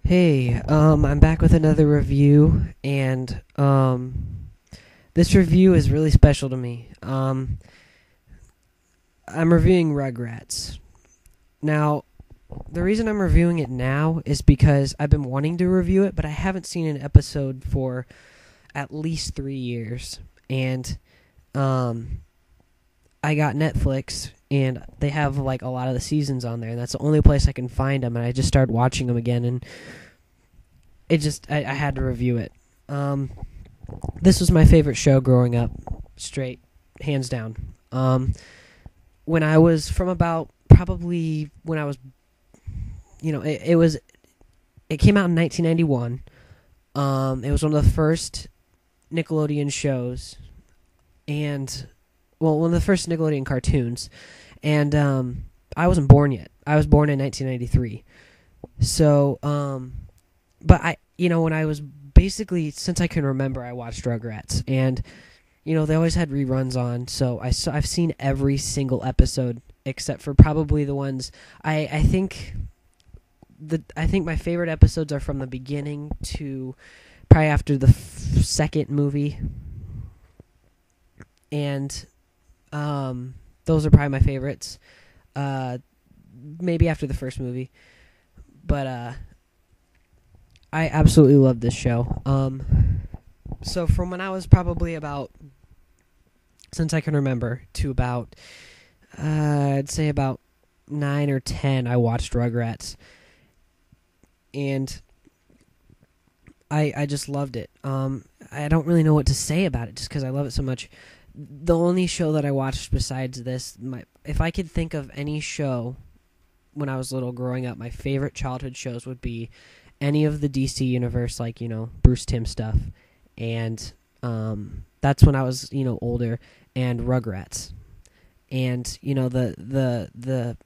Hey, I'm back with another review, and this review is really special to me. I'm reviewing Rugrats. Now, the reason I'm reviewing it now is because I've been wanting to review it, but I haven't seen an episode for at least 3 years. And I got Netflix, and they have like a lot of the seasons on there, and that's the only place I can find them. And I just started watching them again, and I had to review it. This was my favorite show growing up, straight, hands down. When I was from about probably when I was, it came out in 1991. It was one of the first Nickelodeon shows, and one of the first Nickelodeon cartoons, and I wasn't born yet. I was born in 1993. So, but when I was basically, since I can remember, I watched Rugrats, and they always had reruns on. So I've seen every single episode except for probably the ones I think my favorite episodes are from the beginning to probably after the second movie, and those are probably my favorites. Maybe after the first movie, but I absolutely love this show. So from when I was probably about, since I can remember, to about, I'd say about 9 or 10, I watched Rugrats, and I just loved it. I don't really know what to say about it just because I love it so much. The only show that I watched besides this, if I could think of any show when I was little growing up, my favorite childhood shows would be any of the DC universe, like, Bruce Timm stuff, and that's when I was, older, and Rugrats. And, the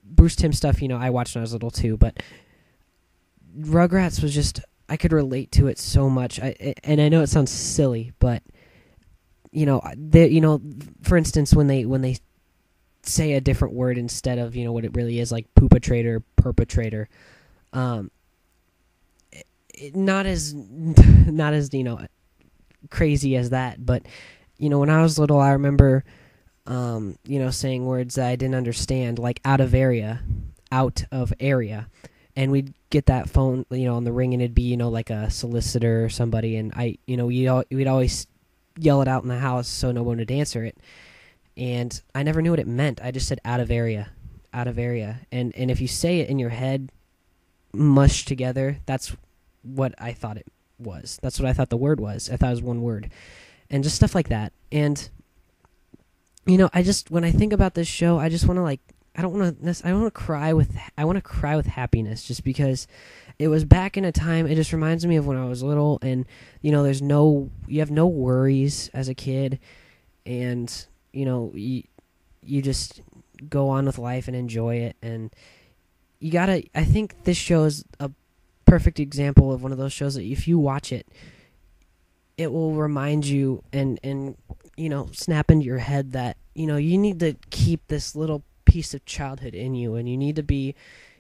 Bruce Timm stuff, I watched when I was little too, but Rugrats was just, I could relate to it so much. And I know it sounds silly, but, for instance, when they say a different word instead of, what it really is, like poopatrator, perpetrator, not as crazy as that, but when I was little, I remember saying words that I didn't understand, like out of area, and we'd get that phone on the ring, and it'd be like a solicitor or somebody, and we'd always yell it out in the house so no one would answer it, and I never knew what it meant. I just said out of area, and if you say it in your head mushed together, that's what I thought it was. That's what I thought the word was. I thought it was one word. And just stuff like that. And when I think about this show, I just want to I want to cry with happiness, just because it was back in a time. It just reminds me of when I was little, and you have no worries as a kid, and you just go on with life and enjoy it. And I think this show is a perfect example of one of those shows that if you watch it, it will remind you and snap into your head that you need to keep this little piece of childhood in you, and you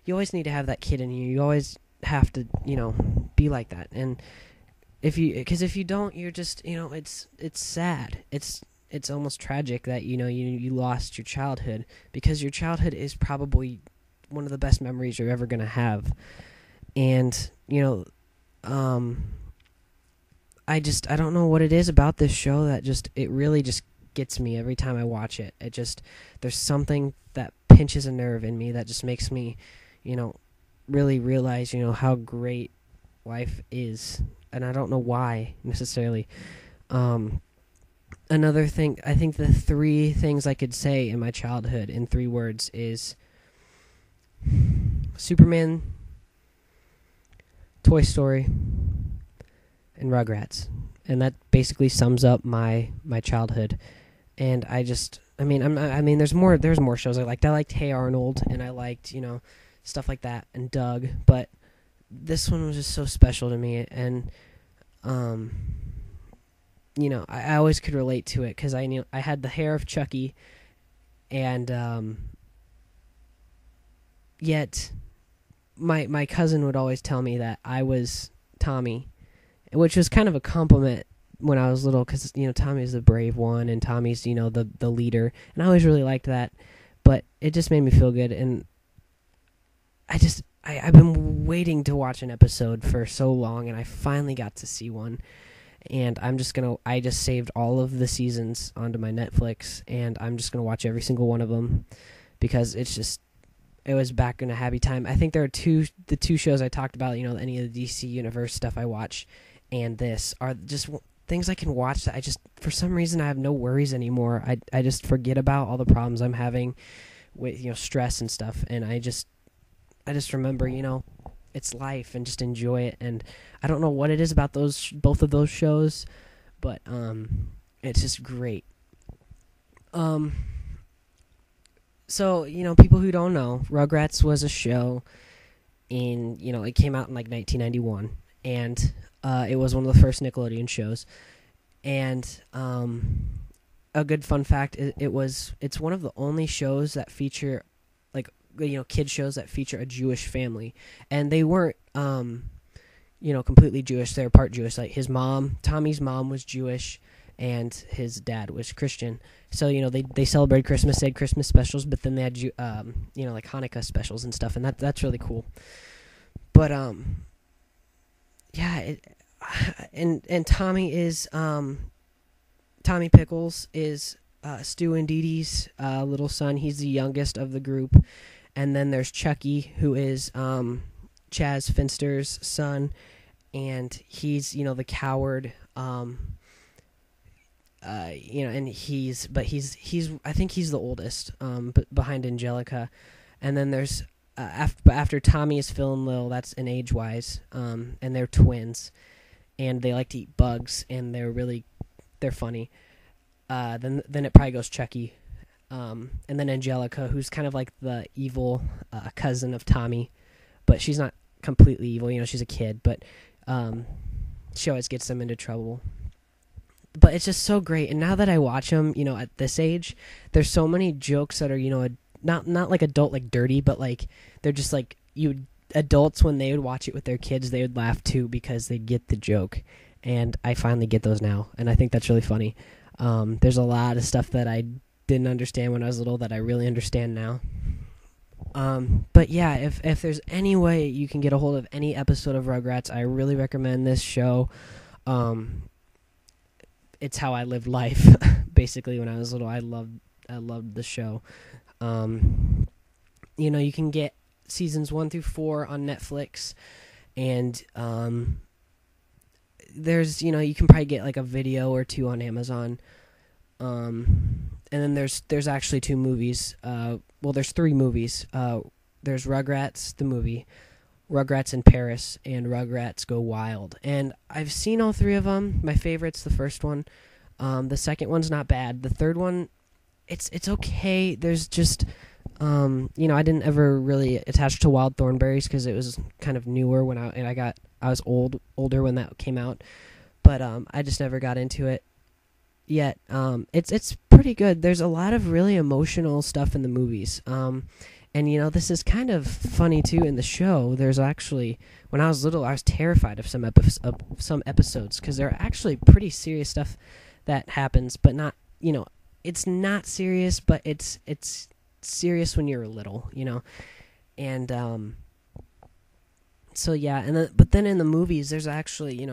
always need to have that kid in you. You always have to be like that, and if you don't, you're just it's sad. It's almost tragic that you lost your childhood, because your childhood is probably one of the best memories you're ever going to have. And I don't know what it is about this show that it really just gets me every time I watch it. There's something that pinches a nerve in me that just makes me really realize how great life is, and I don't know why necessarily. Another thing, I think the 3 things I could say in my childhood in 3 words is Superman, Toy Story, and Rugrats, and that basically sums up my childhood. And there's more shows I liked. I liked Hey Arnold, and I liked stuff like that, and Doug, but this one was just so special to me, and I always could relate to it because I knew I had the hair of Chucky, and yet my cousin would always tell me that I was Tommy, which was kind of a compliment when I was little, because Tommy's the brave one, and Tommy's the leader, and I always really liked that. But it just made me feel good, and I've been waiting to watch an episode for so long, and I finally got to see one. And I just saved all of the seasons onto my Netflix, and I'm just gonna watch every single one of them, because it was back in a happy time. I think there are the two shows I talked about, any of the DC Universe stuff I watch, and this are just things I can watch that for some reason, I have no worries anymore. I just forget about all the problems I'm having with, stress and stuff, and I just remember, it's life, and just enjoy it. And I don't know what it is about both of those shows, but it's just great. So, people who don't know, Rugrats was a show it came out in like 1991, and it was one of the first Nickelodeon shows. And a good fun fact, it's one of the only shows that feature, like, kid shows that feature a Jewish family. And they weren't completely Jewish. They were part Jewish. Like Tommy's mom was Jewish, and his dad was Christian. So, they celebrated Christmas, they had Christmas specials, but then they had, like Hanukkah specials and stuff, and that's really cool. But, yeah, and Tommy is, Tommy Pickles is Stu and Dee Dee's little son. He's the youngest of the group. And then there's Chucky, who is Chaz Finster's son, and he's, the coward, and he's I think he's the oldest, behind Angelica. And then there's after Tommy is Phil and Lil, that's an age-wise, and they're twins, and they like to eat bugs, and they're funny. Then it probably goes Chucky, and then Angelica, who's kind of like the evil cousin of Tommy, but she's not completely evil. She's a kid, but she always gets them into trouble. But it's just so great. And now that I watch them, at this age, there's so many jokes that are, not like adult, like dirty, but like they're just like adults, when they would watch it with their kids, they would laugh too, because they get the joke. And I finally get those now, and I think that's really funny. There's a lot of stuff that I didn't understand when I was little that I really understand now. But yeah, if there's any way you can get a hold of any episode of Rugrats, I really recommend this show. It's how I lived life, basically, when I was little. I loved the show. You can get seasons 1 through 4 on Netflix, and there's, you can probably get like a video or two on Amazon. And then there's actually 2 movies. There's 3 movies. There's Rugrats, the movie, Rugrats in Paris, and Rugrats Go Wild. And I've seen all 3 of them. My favorite's the first one. The second one's not bad. The third one, it's okay. There's just, I didn't ever really attach to Wild Thornberrys, because it was kind of newer when I was older when that came out. But I just never got into it yet. It's pretty good. There's a lot of really emotional stuff in the movies. And, this is kind of funny, too, in the show. There's actually, when I was little, I was terrified of some episodes, because they're actually pretty serious stuff that happens, but not, it's not serious, but it's serious when you're little, And, so, yeah, but then in the movies, there's actually,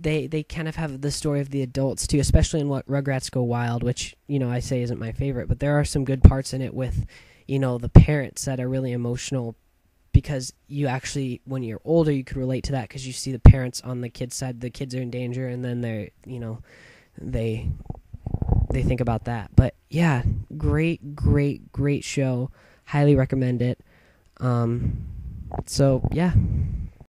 they kind of have the story of the adults, too, especially in what Rugrats Go Wild, which, I say isn't my favorite, but there are some good parts in it with, the parents that are really emotional, because you actually, when you're older, you could relate to that, because you see the parents on the kids' side, the kids are in danger, and then they're, they think about that. But yeah, great show. Highly recommend it. So yeah.